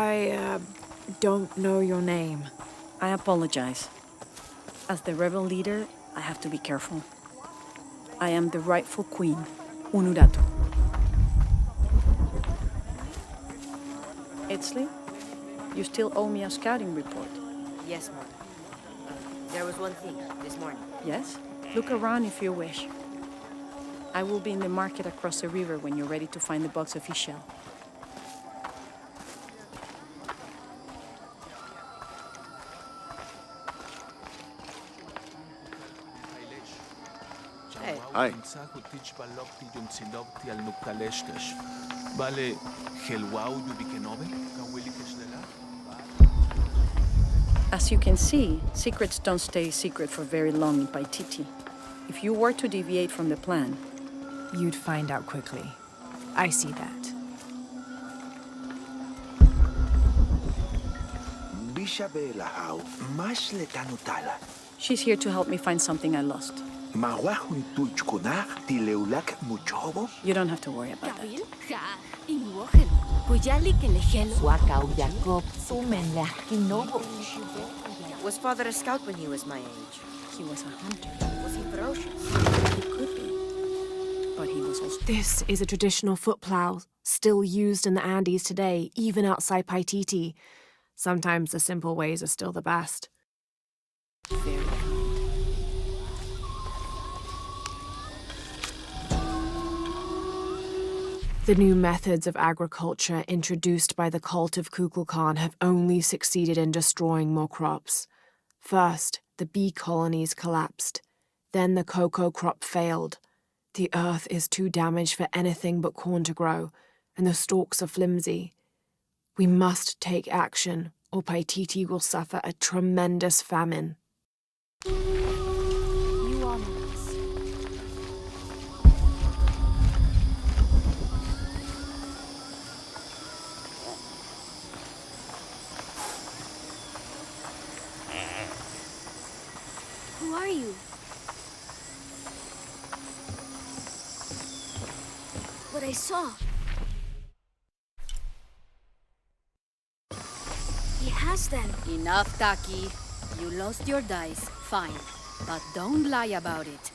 I don't know your name. I apologize. As the rebel leader, I have to be careful. I am the rightful queen, Unuratu. Edsley, you still owe me a scouting report. Yes, Mother. There was one thing this morning. Yes? Look around if you wish. I will be in the market across the river when you're ready to find the box of fish shell. Hi. As you can see, secrets don't stay secret for very long in Paititi. If you were to deviate from the plan, You'd find out quickly. I see that. she's here to help me find something I lost. You don't have to worry about that. Was Father a scout when he was my age? He was a hunter. Was he ferocious? He could be. But he was also... This is a traditional foot plow, still used in the Andes today, even outside Paititi. Sometimes the simple ways are still the best. very kind. The new methods of agriculture introduced by the cult of Kukulkan have only succeeded in destroying more crops. First, the bee colonies collapsed. Then the cocoa crop failed. The earth is too damaged for anything but corn to grow, and the stalks are flimsy. We must take action, or Paititi will suffer a tremendous famine. You honor us. Who are you? What I saw. He has them. Enough, Taki. You lost your dice, fine. But don't lie about it.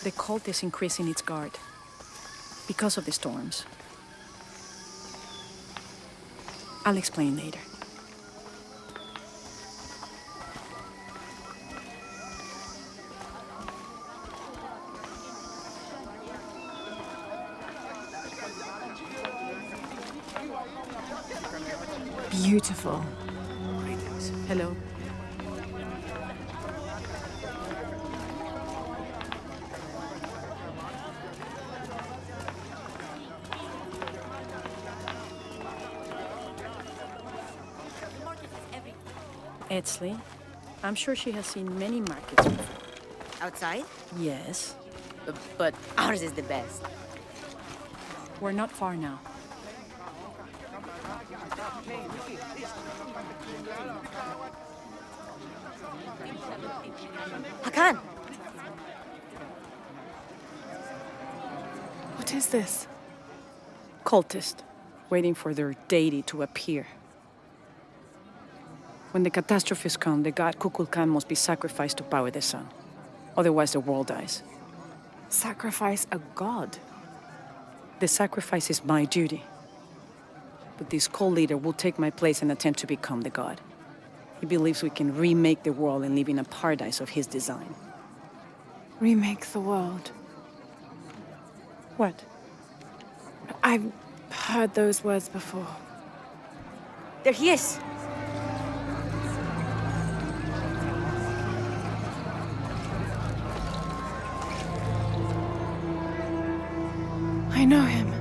The cult is increasing its guard. Because of the storms. I'll explain later. Beautiful. Hello. Edsley, I'm sure she has seen many markets before. Outside? Yes. But ours is the best. We're not far now. Hakan! What is this? Cultist, waiting for their deity to appear. When the catastrophes come, the god Kukulkan must be sacrificed to power the sun. Otherwise, the world dies. Sacrifice a god? The sacrifice is my duty. But this cult leader will take my place and attempt to become the god. He believes we can remake the world and live in a paradise of his design. Remake the world. What? I've heard those words before. There he is! I know him.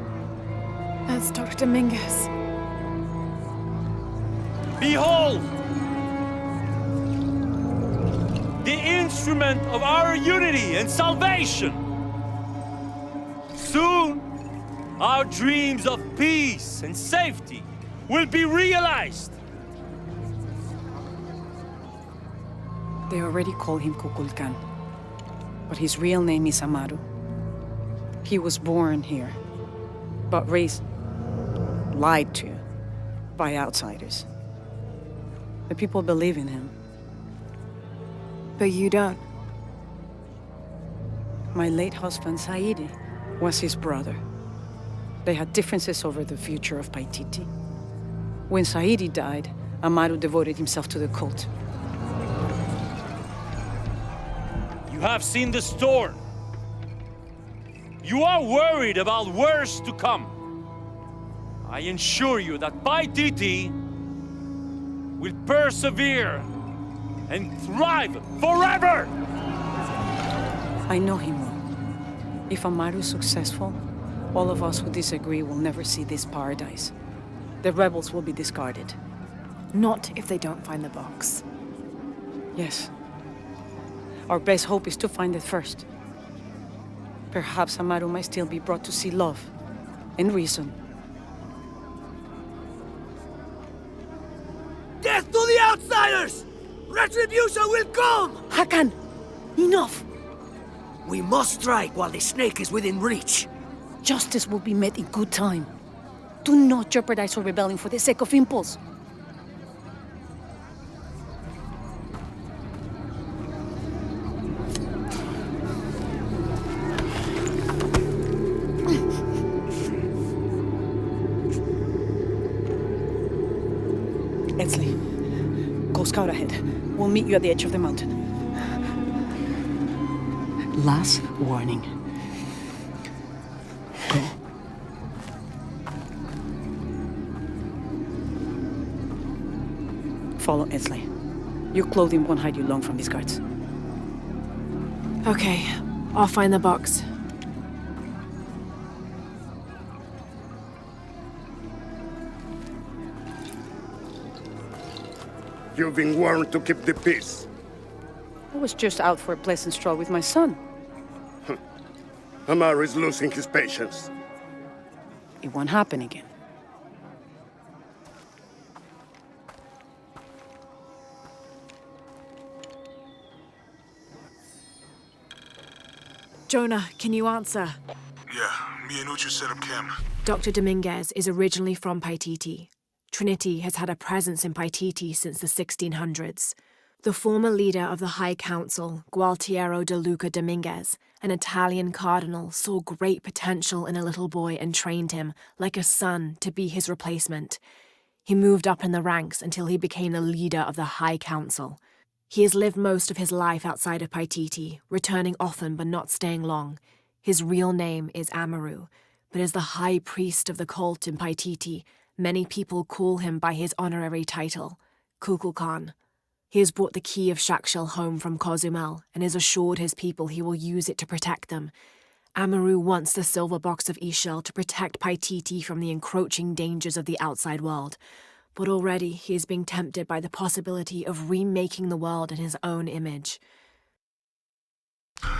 That's Dr. Dominguez. Behold! The instrument of our unity and salvation! Soon, our dreams of peace and safety will be realized! They already call him Kukulkan. But his real name is Amaru. He was born here. but raised, lied to, by outsiders. The people believe in him. But you don't. My late husband, Saidi, was his brother. They had differences over the future of Paititi. When Saidi died, Amaru devoted himself to the cult. You have seen the storm. You are worried about worse to come. I assure you that Paititi will persevere and thrive forever! I know him well. If Amaru is successful, all of us who disagree will never see this paradise. The rebels will be discarded. Not if they don't find the box. Yes. Our best hope is to find it first. Perhaps Amaru might still be brought to see love and reason. Death to the outsiders! Retribution will come! Hakan! Enough! We must strike while the snake is within reach. Justice will be met in good time. Do not jeopardize our rebellion for the sake of impulse. Edsley, go scout ahead. We'll meet you at the edge of the mountain. Last warning. Go. Follow Edsley. Your clothing won't hide you long from these guards. Okay, I'll find the box. You've been warned to keep the peace. I was just out for a pleasant stroll with my son. Amaru is losing his patience. It won't happen again. Jonah, can you answer? Yeah, me and Uchu set up camp. Dr. Dominguez is originally from Paititi. Trinity has had a presence in Paititi since the 1600s. The former leader of the High Council, Gualtiero de Luca Dominguez, an Italian cardinal, saw great potential in a little boy and trained him, like a son, to be his replacement. He moved up in the ranks until he became the leader of the High Council. He has lived most of his life outside of Paititi, returning often but not staying long. His real name is Amaru, but as the high priest of the cult in Paititi, many people call him by his honorary title, Kukulkan. He has brought the key of Shakshel home from Cozumel and has assured his people he will use it to protect them. Amaru wants the silver box of Ishel to protect Paititi from the encroaching dangers of the outside world, but already he is being tempted by the possibility of remaking the world in his own image.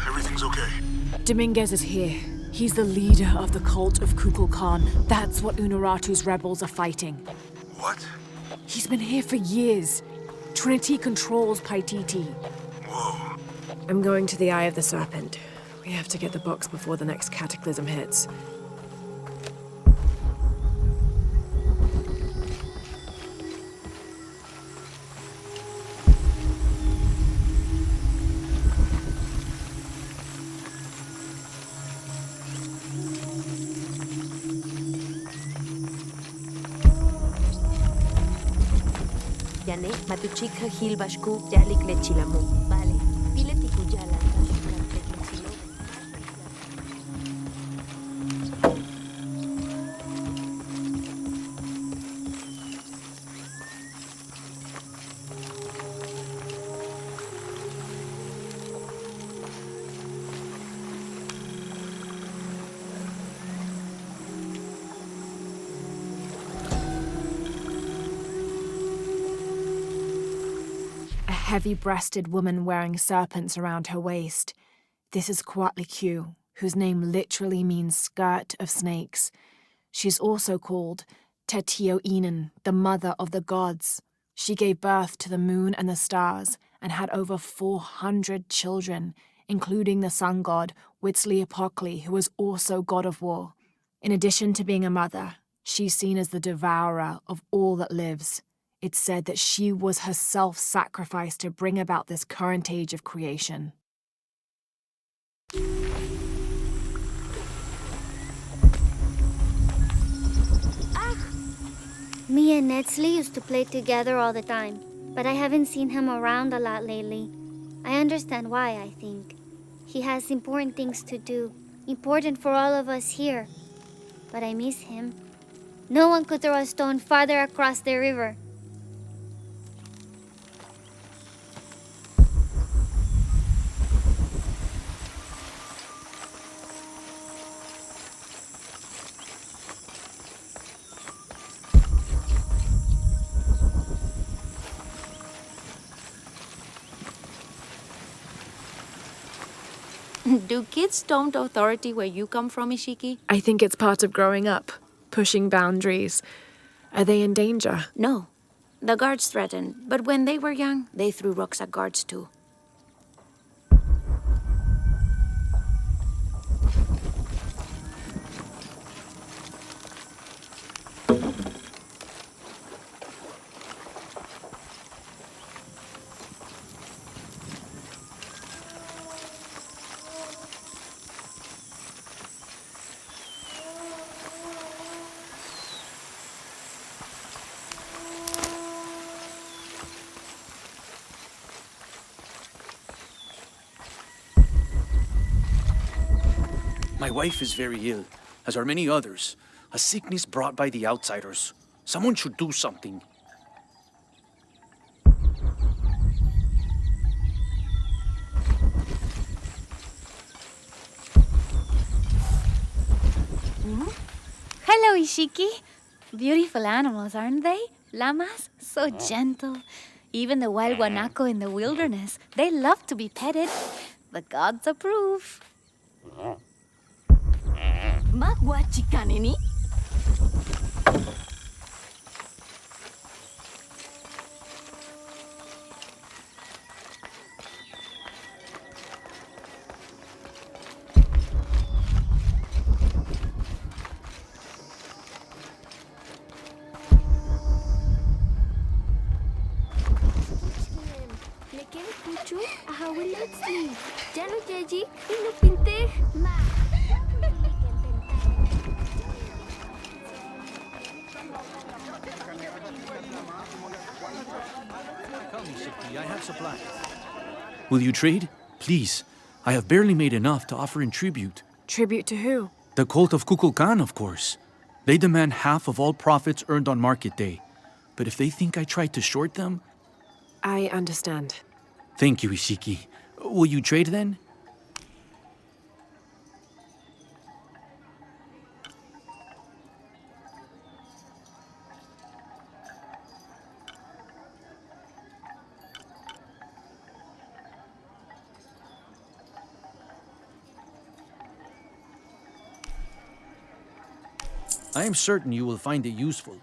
Everything's okay. Dominguez is here. He's the leader of the cult of Kukulkan. That's what Unuratu's rebels are fighting. What? He's been here for years. Trinity controls Paititi. Whoa. I'm going to the Eye of the Serpent. We have to get the box before the next cataclysm hits. Yane, matuchika hilbashku, yalik lechilamu. Vale, pileti kuyala, A heavy-breasted woman wearing serpents around her waist. This is Kuatlikyu, whose name literally means skirt of snakes. She's also called Tetioinen, the mother of the gods. She gave birth to the moon and the stars and had over 400 children, including the sun god Huitzilopochtli, who was also god of war. In addition to being a mother, she's seen as the devourer of all that lives. It's said that she was herself sacrificed to bring about this current age of creation. Me and Netsley used to play together all the time, but I haven't seen him around a lot lately. I understand why, I think. He has important things to do, important for all of us here. But I miss him. No one could throw a stone farther across the river. Do kids don't authority where you come from, Ishiki? I think it's part of growing up, pushing boundaries. Are they in danger? No. The guards threatened, but when they were young, they threw rocks at guards too. My wife is very ill, as are many others. A sickness brought by the outsiders. Someone should do something. Hello, Ishiki. Beautiful animals, aren't they? Llamas? So gentle. Even the wild guanaco in the wilderness. They love to be petted. The gods approve. Magwa chikanini? I have supplies. Will you trade? Please. I have barely made enough to offer in tribute. Tribute to who? The cult of Kukulkan, of course. They demand half of all profits earned on market day. But if they think I tried to short them... I understand. Thank you, Ishiki. Will you trade then? I am certain you will find it useful.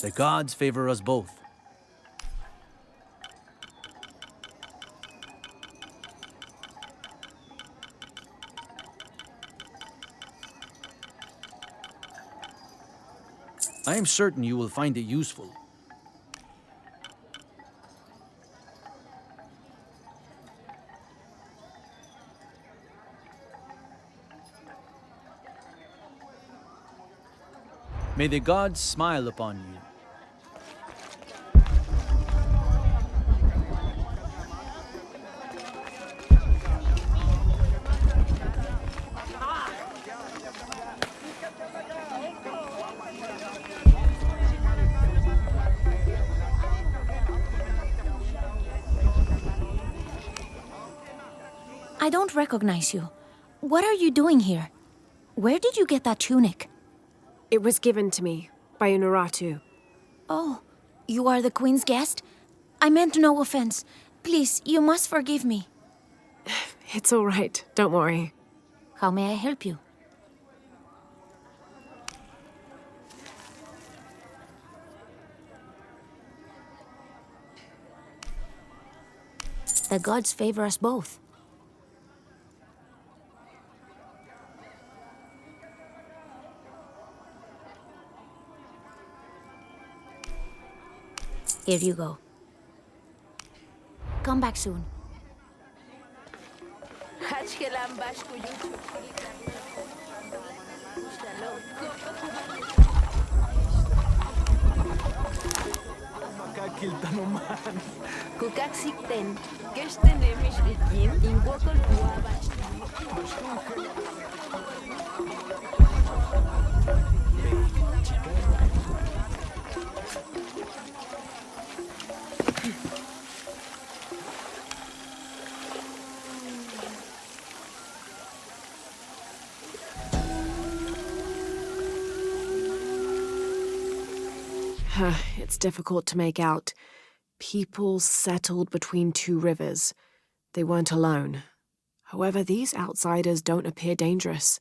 The gods favor us both. I am certain you will find it useful. May the gods smile upon you. I don't recognize you. What are you doing here? Where did you get that tunic? It was given to me by Unuratu. Oh, you are the Queen's guest? I meant no offense. Please, you must forgive me. It's all right. Don't worry. How may I help you? The gods favor us both. Here you go. Come back soon. Makakilta naman. Kukaksikten. Gersten nemish rikin. Ingwakol buwabash. It's difficult to make out. People settled between two rivers. They weren't alone. However, these outsiders don't appear dangerous.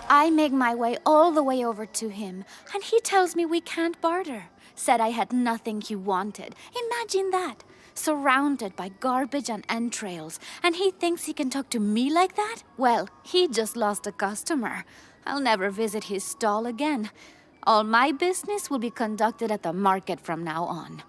I make my way all the way over to him, and he tells me we can't barter. Said I had nothing he wanted. Imagine that. Surrounded by garbage and entrails, and he thinks he can talk to me like that? Well, he just lost a customer. I'll never visit his stall again. All my business will be conducted at the market from now on.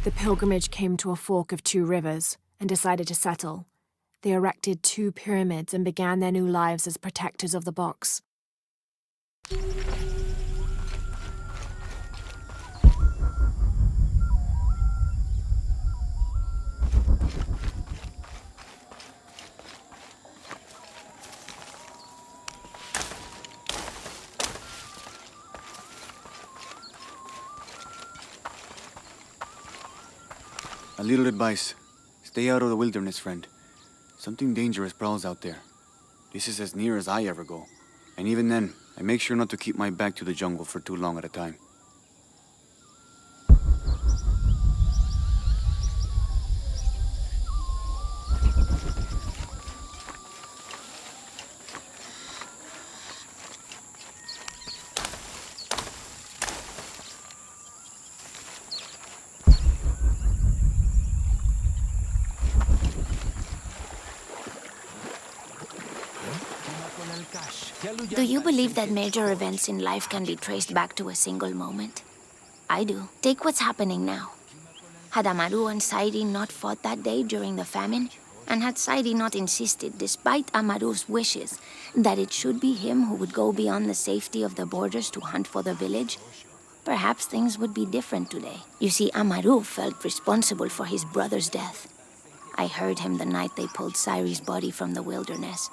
The pilgrimage came to a fork of two rivers and decided to settle. They erected 2 pyramids and began their new lives as protectors of the box. A little advice. Stay out of the wilderness, friend. Something dangerous prowls out there. This is as near as I ever go. And even then, I make sure not to keep my back to the jungle for too long at a time. Do you believe that major events in life can be traced back to a single moment? I do. Take what's happening now. Had Amaru and Sairi not fought that day during the famine, and had Sairi not insisted, despite Amaru's wishes, that it should be him who would go beyond the safety of the borders to hunt for the village, perhaps things would be different today. You see, Amaru felt responsible for his brother's death. I heard him the night they pulled Sairi's body from the wilderness.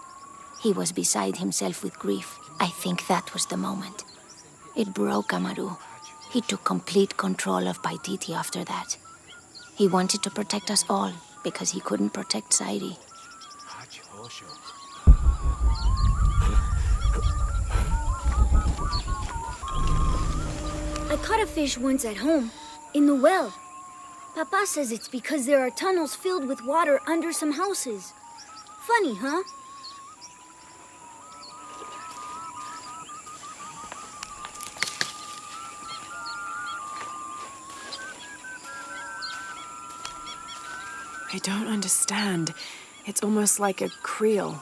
He was beside himself with grief. I think that was the moment. It broke Amaru. He took complete control of Paititi after that. He wanted to protect us all because he couldn't protect Sairi. I caught a fish once at home, in the well. Papa says it's because there are tunnels filled with water under some houses. Funny, huh? I don't understand. It's almost like a creel.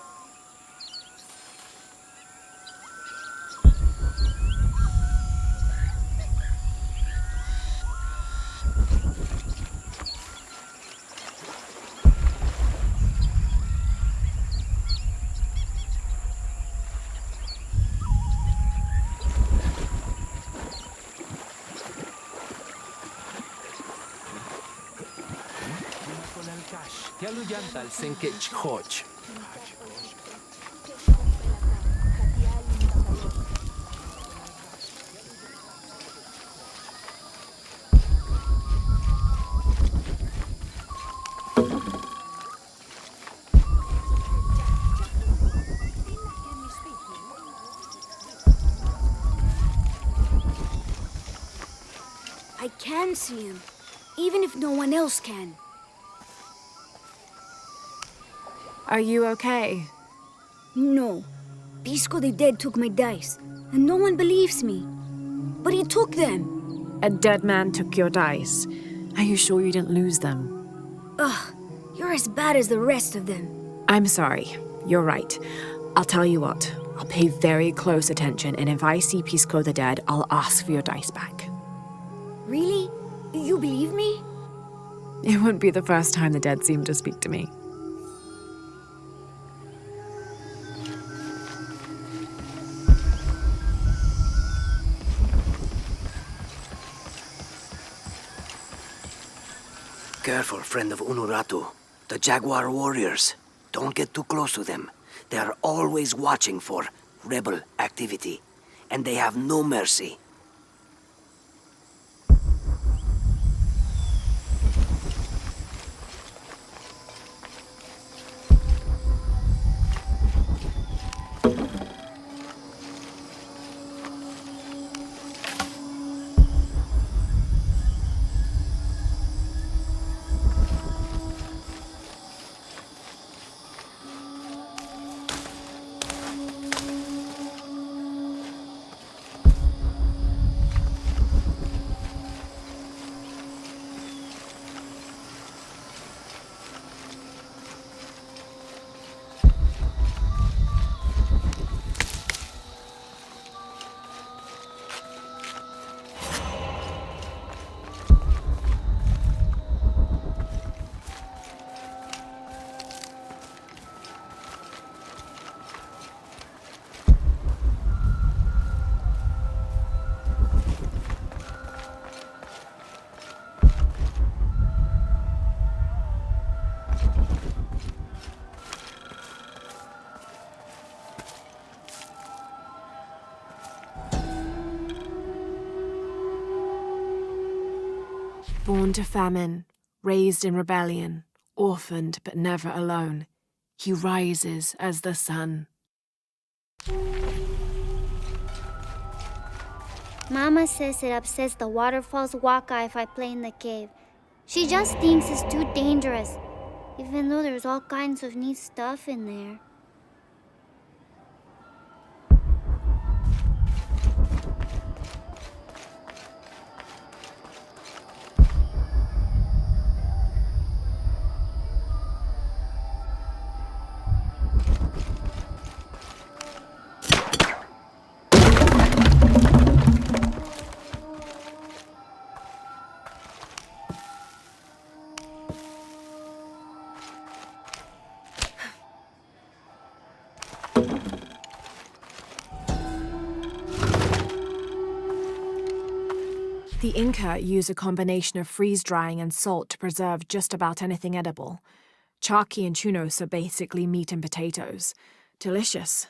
I can see him, even if no one else can. Are you okay? No. Pisco the Dead took my dice, and no one believes me. But he took them. A dead man took your dice. Are you sure you didn't lose them? Ugh, you're as bad as the rest of them. I'm sorry. You're right. I'll tell you what. I'll pay very close attention, and if I see Pisco the Dead, I'll ask for your dice back. Really? You believe me? It wouldn't be the first time the dead seemed to speak to me. Careful, friend of Unuratu. The Jaguar warriors. Don't get too close to them. They are always watching for rebel activity, and they have no mercy. Born to famine, raised in rebellion, orphaned but never alone, he rises as the sun. Mama says it upsets the waterfall's waka if I play in the cave. She just thinks it's too dangerous, even though there's all kinds of neat stuff in there. The Inca use a combination of freeze-drying and salt to preserve just about anything edible. Charqui and chunos are basically meat and potatoes. Delicious.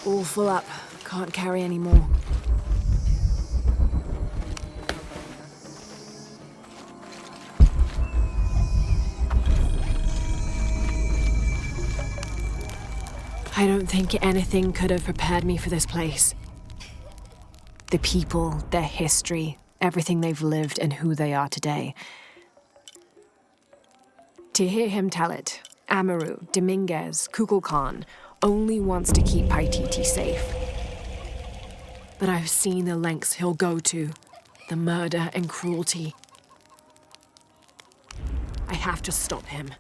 All full up. Can't carry any more. I don't think anything could have prepared me for this place. The people, their history, everything they've lived and who they are today. To hear him tell it, Amaru, Dominguez, Kukulkan only wants to keep Paititi safe. But I've seen the lengths he'll go to, the murder and cruelty. I have to stop him.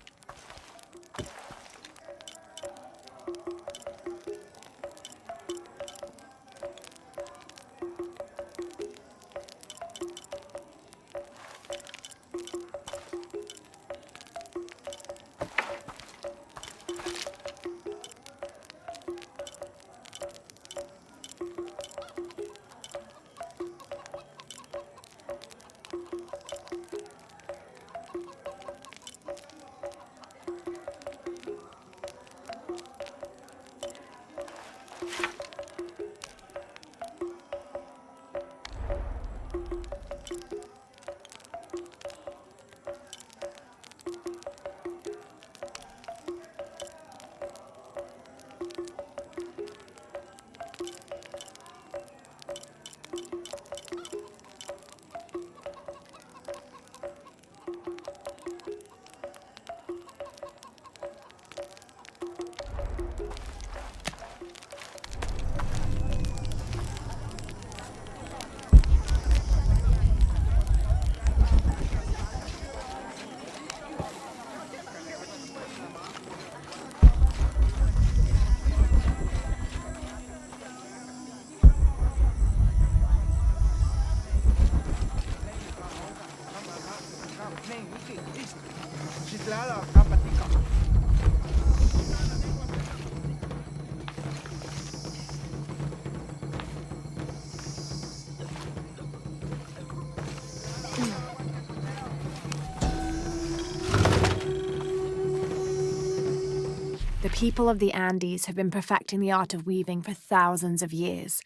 The people of the Andes have been perfecting the art of weaving for thousands of years.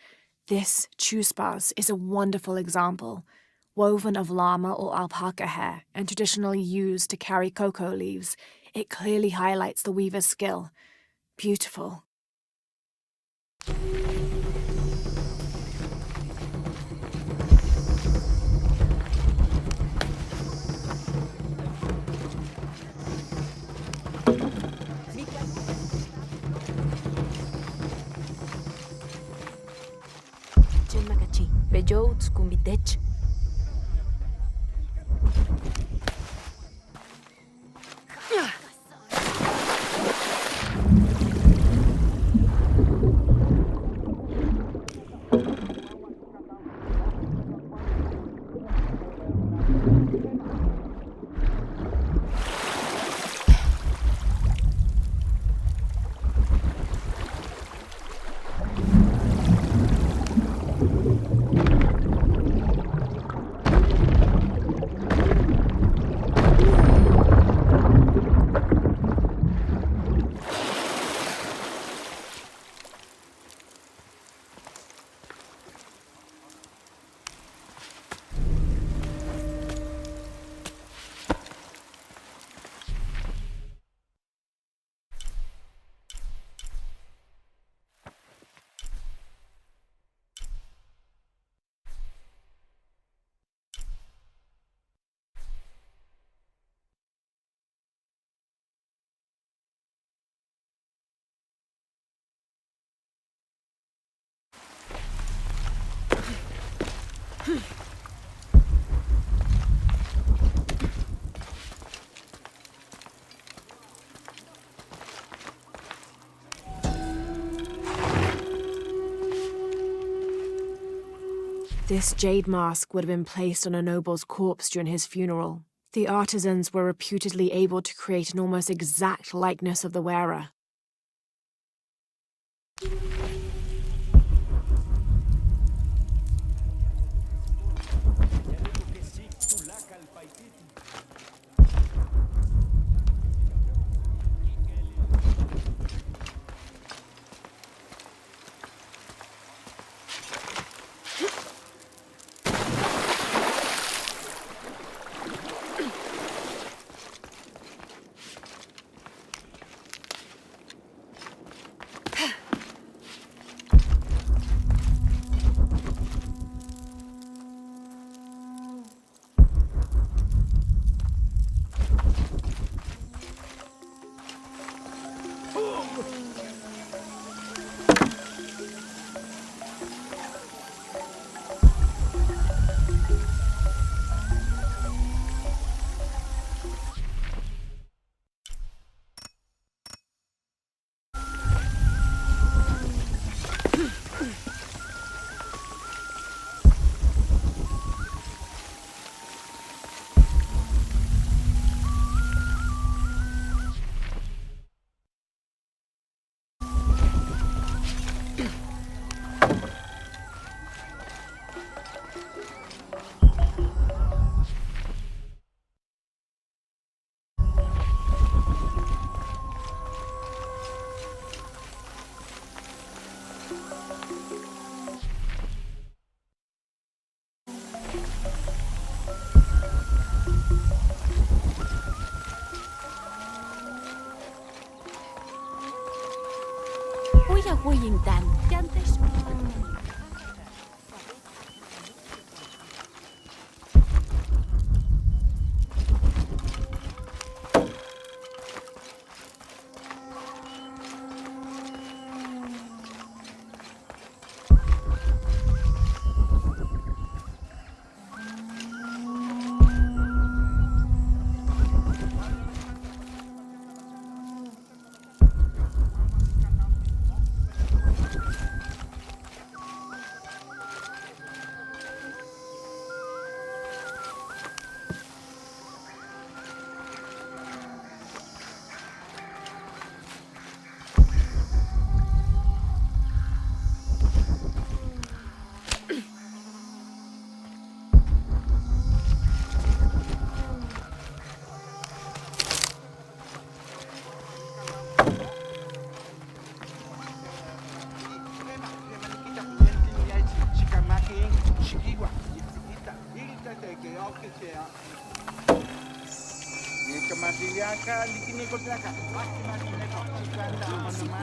This chuspas is a wonderful example, woven of llama or alpaca hair and traditionally used to carry cocoa leaves. It clearly highlights the weaver's skill. Beautiful. jodes kumbitech. This jade mask would have been placed on a noble's corpse during his funeral. The artisans were reputedly able to create an almost exact likeness of the wearer.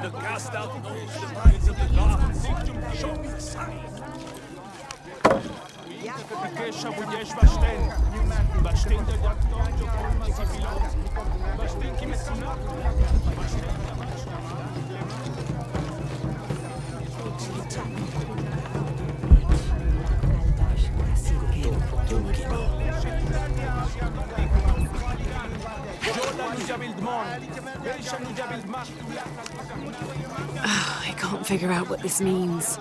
The cast out knows the minds of the gods. Show me the sign. I can't figure out what this means.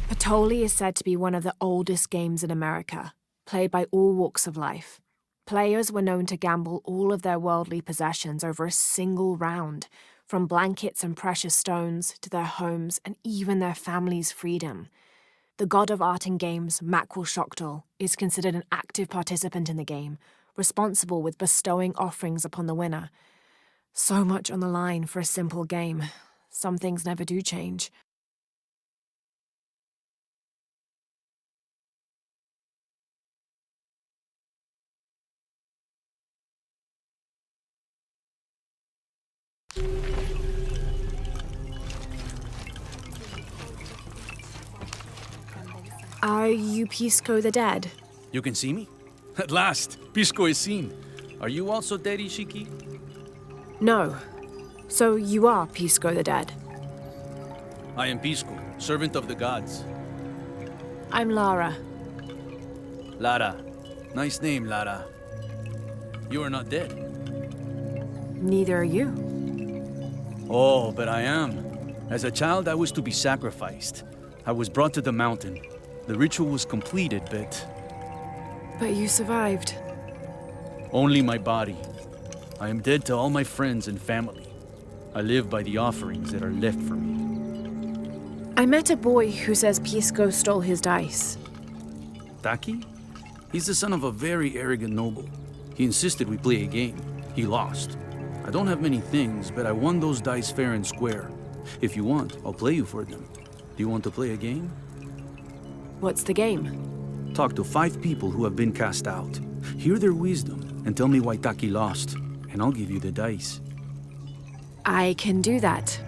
Paititi is said to be one of the oldest games in America, played by all walks of life. Players were known to gamble all of their worldly possessions over a single round, from blankets and precious stones to their homes and even their family's freedom. The god of art and games, Makwul is considered an active participant in the game, responsible with bestowing offerings upon the winner. So much on the line for a simple game. Some things never do change. Are you Pisco the Dead? You can see me? At last, Pisco is seen. Are you also dead, Ishiki? No. So you are Pisco the Dead? I am Pisco, servant of the gods. I'm Lara. Lara. Nice name, Lara. You are not dead. Neither are you. Oh, but I am. As a child, I was to be sacrificed. I was brought to the mountain. The ritual was completed, but... But you survived. Only my body. I am dead to all my friends and family. I live by the offerings that are left for me. I met a boy who says Pisco stole his dice. Taki? He's the son of a very arrogant noble. He insisted we play a game. He lost. I don't have many things, but I won those dice fair and square. If you want, I'll play you for them. Do you want to play a game? What's the game? Talk to 5 people who have been cast out. Hear their wisdom and tell me why Taki lost, and I'll give you the dice. I can do that.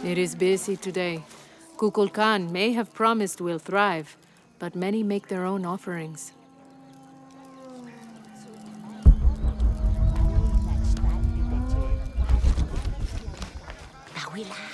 It is busy today. Kukulkan may have promised we'll thrive, but many make their own offerings. Tawila.